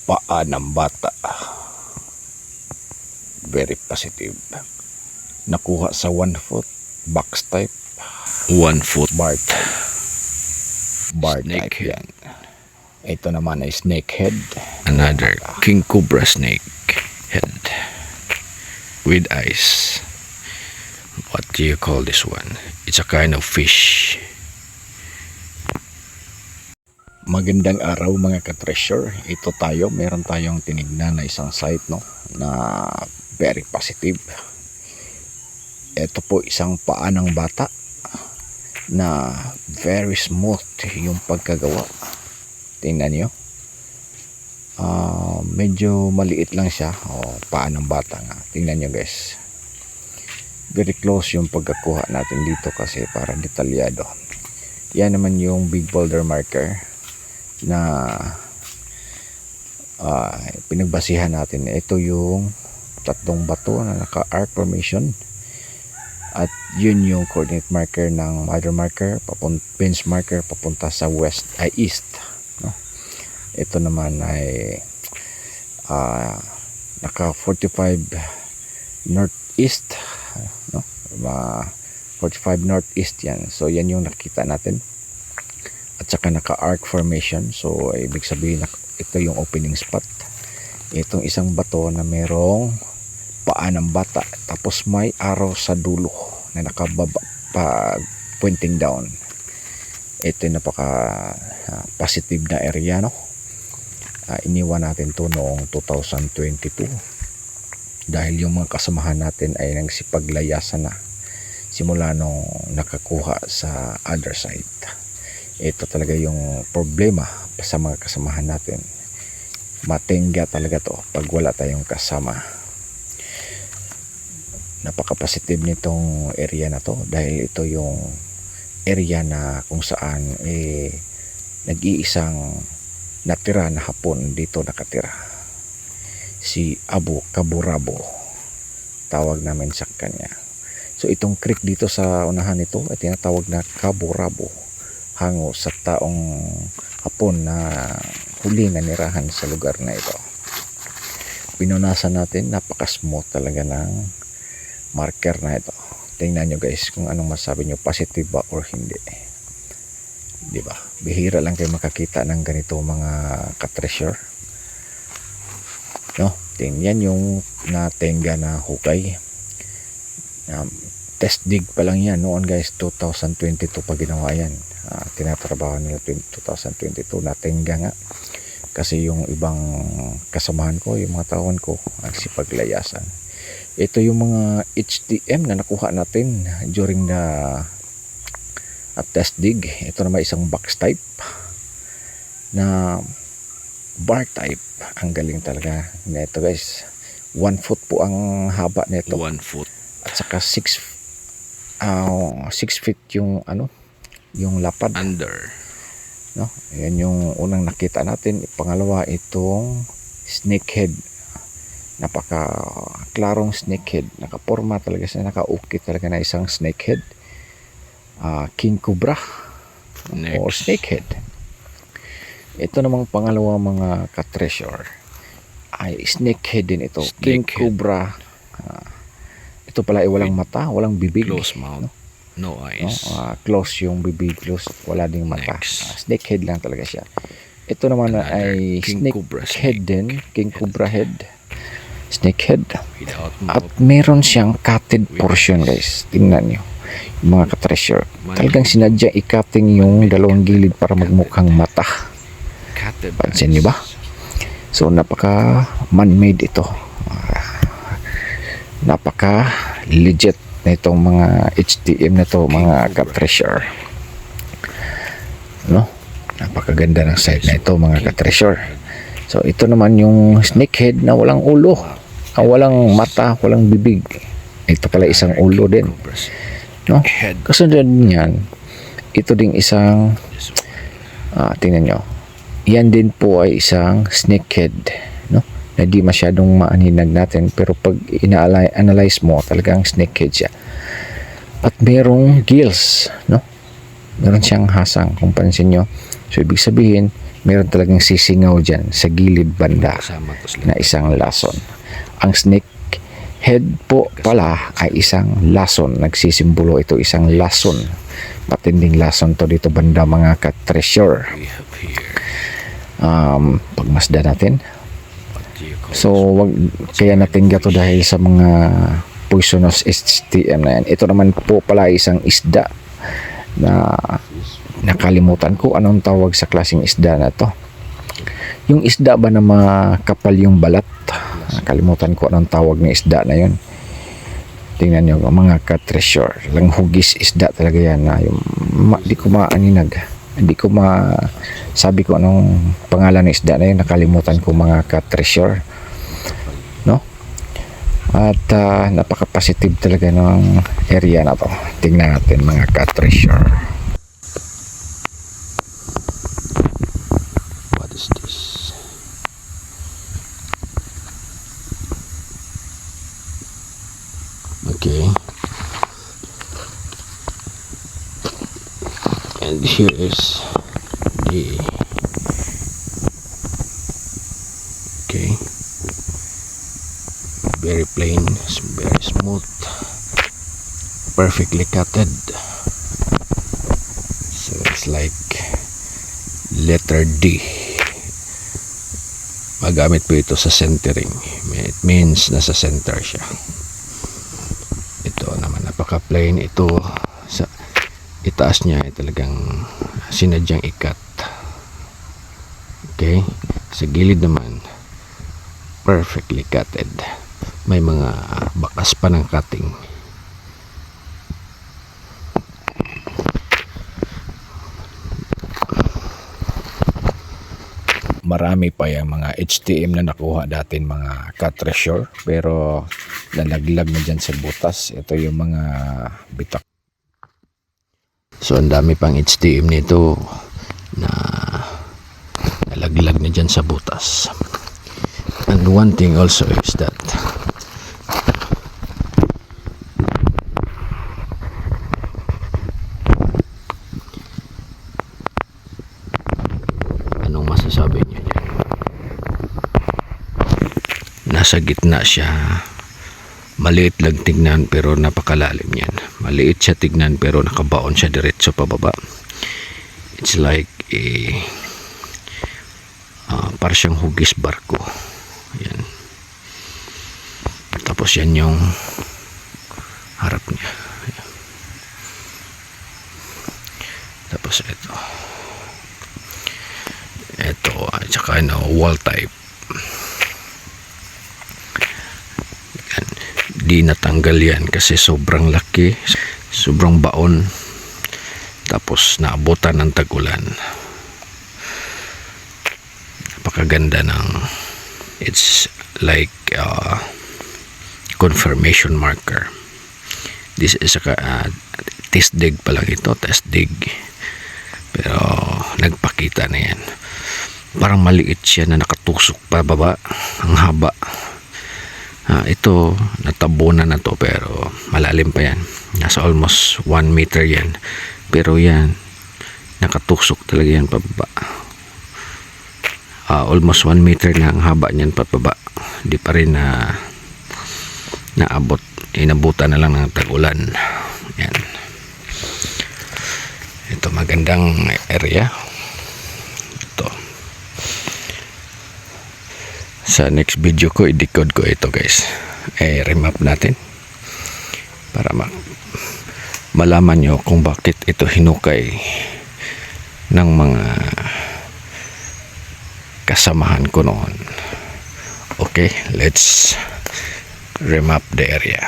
Paa ng bata. Very positive. Nakuha sa 1 foot box type. 1 foot Bar type. Bar snake type head. yan. Ito naman ay snake head. Another king cobra snake head with eyes. What do you call this one? It's a kind of fish. Magandang araw mga ka-treasure. Ito tayo, meron tayong tinignan na isang site na very positive. Ito po isang paa ng bata na very smooth yung pagkagawa. Tingnan nyo. Medyo maliit lang siya. Paa ng bata nga. Tingnan nyo guys. Very close yung pagkakuha natin dito kasi parang detalyado. Yan naman yung big boulder marker na pinagbasihan natin. Ito yung tatlong bato na naka-arc formation at yun yung coordinate marker ng mother marker, pinch marker papunta sa east, no? Ito naman ay naka 45 northeast, no? 45 northeast yan. So yan yung nakita natin. At saka naka-arc formation. So ibig sabihin ito yung opening spot. Itong isang bato na merong paa ng bata, tapos may arrow sa dulo na nakababa pa pointing down. Ito yung napaka positive na area, no? Iniwan natin to noong 2022 dahil yung mga kasamahan natin ay nagsipaglayasan na simula nung nakakuha sa other side. Ito talaga yung problema sa mga kasamahan natin. Matingga talaga to pag wala tayong kasama. Napaka-positive nitong area na to dahil ito yung area na kung saan nag-iisang natira na Hapon dito nakatira. Si Abu Kaburabo, tawag namin sa kanya. So itong creek dito sa unahan nito ay tinatawag na Kaburabo, hango sa taong Hapon na huli na nirahan sa lugar na ito. Pinunasan natin, napaka-smooth talaga ng marker na ito. Tingnan nyo guys kung anong masabi nyo, positive ba or hindi. Diba? Bihira lang kayo makakita ng ganito mga ka-treasure. No? Tingnan yung natenga na hukay. Test dig pa lang yan noon guys, 2022 pa ginawa yan. Tinatrabaho nila 2022, natenga nga. Kasi yung ibang kasamahan ko, yung mga tawon ko, nagsipaglayasan. Ito yung mga HTM na nakuha natin during the test dig. Ito naman isang box type na bar type. Ang galing talaga nito guys. 1 foot po ang haba nito. 1 foot. At saka 6 feet yung yung lapad. Under. No? Yan yung unang nakita natin. Pangalawa, itong snakehead. Napaka klarong snakehead, nakaporma talaga siya, nakaukit talaga na isang snakehead, king cobra o snakehead. Ito namang pangalawa mga ka-treasure ay snakehead din ito, king cobra. Ito pala ay walang mata, walang bibig, close mouth, no eyes, close yung bibig, close, wala ding mata. Snakehead lang talaga siya. Ito naman ay snakehead din, king cobra head, snakehead, at meron siyang cutted portion guys. Tingnan nyo yung mga ka-treasure, talagang sinadya i-cutting yung dalawang gilid para magmukhang mata. Pansin nyo ba? So napaka man-made ito, napaka legit na itong mga HTM na ito mga ka-treasure, no? Napakaganda ng site na ito mga ka-treasure. So ito naman yung snakehead na walang ulo, walang mata, walang bibig. Ito pala isang ulo din, no? Kasunod niyan, ito ding isang tingnan nyo, yan din po ay isang snakehead, no? Na di masyadong maaninag natin, pero pag ina-analyze mo, talagang snakehead siya. At merong gills, no? Meron siyang hasang kung pansin nyo. So ibig sabihin meron talagang sisingaw dyan sa gilid banda Kasama to sila. na isang lason. Ang snake head po pala ay isang lason. Nagsisimbolo ito isang lason. Patinding lason to dito banda mga ka-treasure. We have here. Pagmasda natin. What do you call So, wag kaya natin gato dahil sa mga poisonous STM na yan. Ito naman po pala isang isda na nakalimutan ko anong tawag sa klaseng isda na to. Yung isda ba na makapal yung balat? Nakalimutan ko anong tawag ng isda na yun. Tingnan nyo mga ka-treasure. Langhugis isda talaga yan na yung di ko maaninag. Hindi ko sabi ko anong pangalan ng isda na yun. Nakalimutan ko mga ka-treasure. No? At napaka-positive talaga ng area na to. Tingnan natin mga ka-treasure. What is this? Okay. And here is the okay. Very plain, very smooth, perfectly cutted. So it's like letter D. Magamit po ito sa centering. It means nasa center siya. Ito naman napaka plain. Ito sa itaas niya ay talagang sinadyang ikat. Okay, sa gilid naman perfectly cutted. May mga bakas pa ng cutting. Marami pa yung mga HTM na nakuha datin mga ka-treasure, pero nalaglag na dyan sa butas. Ito yung mga bitak. So ang dami pang HTM nito na nalaglag na dyan sa butas. And one thing also is that anong masasabi niyo dyan? Nasa gitna siya. Maliit lang tignan pero napakalalim yan. Maliit siya tignan pero nakabaon siya diretso pababa. It's like para siyang hugis barko. Yan. Tapos yan yung harap niya. Yan. Tapos ito. Ito at saka wall type. Di natanggal yan kasi sobrang laki, sobrang baon, tapos naabutan ng tag-ulan. Napakaganda ng it's like confirmation marker. This is test dig pa lang ito, test dig, pero nagpakita na yan. Parang maliit siya na nakatusok pa baba, ang haba. Ito natabunan na to pero malalim pa yan, nasa almost 1 meter yan, pero yan nakatusok talaga yan pababa. Almost 1 meter na ang haba niyan pababa, di pa rin naabot, inabutan na lang ng tag-ulan. Yan, ito magandang area ito. Sa next video ko i-decode ko ito guys, remap natin para malaman nyo kung bakit ito hinukay ng mga kasamahan ko noon. Okay, let's remap the area.